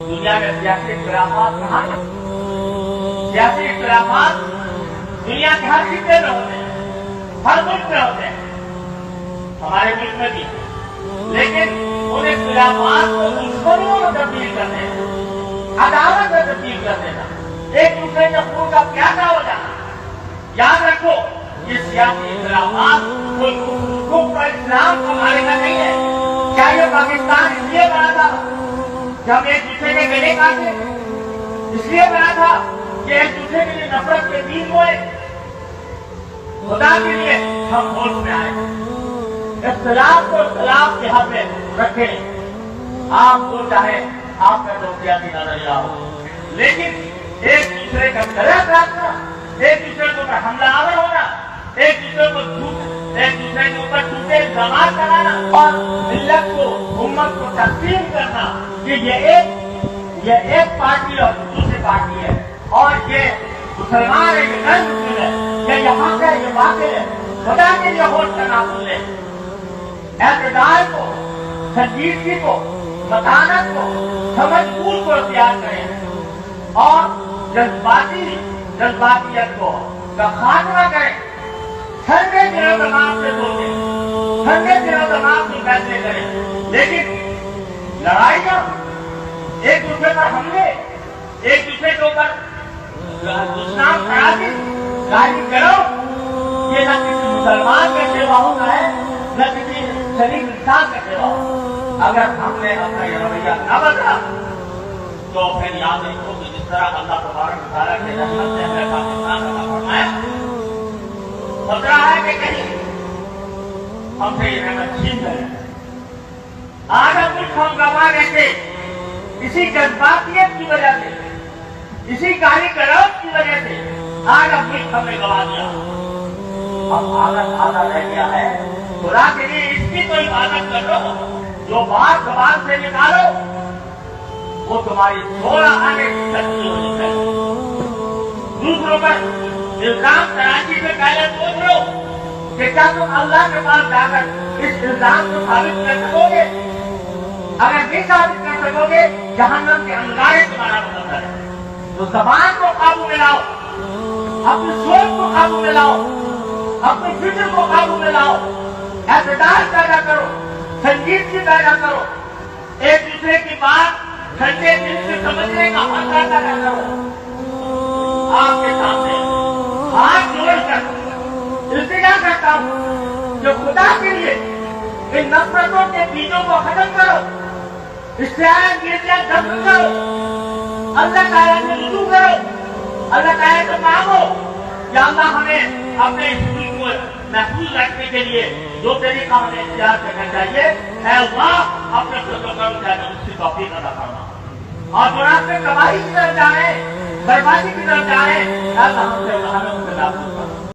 دنیا میں سیاسی اختلافات کہاں ہیں؟ سیاسی اختلافات دنیا کے ہر خطے میں ہوتے ہیں، ہر ملک میں ہوتے ہیں، ہمارے ملک میں بھی، لیکن ان اختلافات کو دشمنیوں میں تبدیل کرتے ہیں، عداوت میں تبدیل کرتے ہیں، ایک دوسرے کے خون کا پیاسا ہو جانا۔ یاد رکھو یہ سیاسی اختلافات کوئی کفر اور اسلام کا معاملہ نہیں ہے۔ کیا یہ پاکستان اس لیے بنا تھا کہ ہم ایک دوسرے کے گلے کاٹے؟ اس لیے بنا تھا کہ ایک دوسرے کے لیے نفرت کے بیج بوئے؟ خدا کے لیے ہم ہوش میں آئے، اختلاف کو اختلاف کے حد میں رکھیں۔ آپ کو چاہے آپ کا تو سیاسی نظریہ ہو، لیکن ایک دوسرے کا گلا کاٹنا، ایک دوسرے کے اوپر حملہ آور ہونا، ایک دوسرے کے اوپر جھوٹے الزامات لگانا اور ملت کو، امت کو تقسیم کرنا کہ یہ ایک پارٹی اور دوسری پارٹی ہے، اور یہ مسلمان ہے، یہ غیر مسلم ہے، یہ یہاں سے یہ باطل ہے۔ خدا کے لیے ہوش کا نافذ لیں، اعتدال کو، سنجیدگی کو، متانت کو، سمجھ بوجھ کو اختیار کریں اور جذباتیت کو کا خاتمہ کریں۔ ٹھنڈے دلوں دماغ سے سوچیں، ٹھنڈے دلوں دماغ سے فیصلے کریں، لیکن لڑائیاں، ایک دوسرے پر حملے، ایک دوسرے کے اوپر دشنام خرابی، گالی کرو، یہ نہ کسی مسلمان کا سیوا ہوتا ہے، نہ کسی شریف انسان کا سیوا ہوتا ہے۔ اگر ہم نے اپنا یہ رویہ نہ بدلا تو پھر یاد رکھو کہ جس طرح اللہ تبارک و تعالیٰ کے رحمت سے ہمیں پاکستان کا فرمایا، خطرہ ہے کہ کہیں ہم سے یہ رحمت چھین لیں۔ آج ہم کچھ ہم گوا رہتے اسی جذباتیت کی وجہ سے، اسی گالی گلوچ کی وجہ سے آج ہم کچھ ہم نے گوا دیا۔ اب آدھا رہ گیا ہے، خدا کے لیے اس کی تو عبادت کر لو، جو بات زبان سے نکالو وہ تمہاری 16 آنے کی شکتی ہونی چاہیے۔ دوسروں پر الزام تراشی سے پہلے سوچ لو کہ کیا تم اللہ کے پاس جا کر اس الزام کو ثابت کر سکو گے؟ اگر نہیں ثابت کر سکو گے، جہنم کے انگارے تمہارا مقدر ہے۔ تو زبان کو قابو میں لاؤ، اپنی سوچ کو قابو میں لاؤ، اپنی فکر کو قابو میں لاؤ، اعتدال پیدا کرو، سنجیدگی پیدا کرو، ایک دوسرے کی بات ٹھنڈے دل سے سمجھنے کا حق پیدا کرو۔ آپ کے سامنے ہاتھ جوڑ کر التجا کرتا ہوں کہ خدا کے لیے ان نفرتوں کے بیجوں کو ختم کرو، اشتہارگیریاں ختم کرو، اللہ تعالیٰ سے رجوع کرو، اللہ تعالیٰ سے مانگو کہ اللہ ہمیں اپنے اس ملک کو محفوظ رکھنے کے لیے جو طریقہ ہمیں اختیار کرنا چاہیے، اے اللہ اپنے فضل کرو چاہے اس کی توفیق عطا فرما۔ اور جو راستے تباہی کی طرف جا رہے ہیں، بربادی کی طرف جا رہے ہیں، اللہ ہم سے محفوظ کرنا۔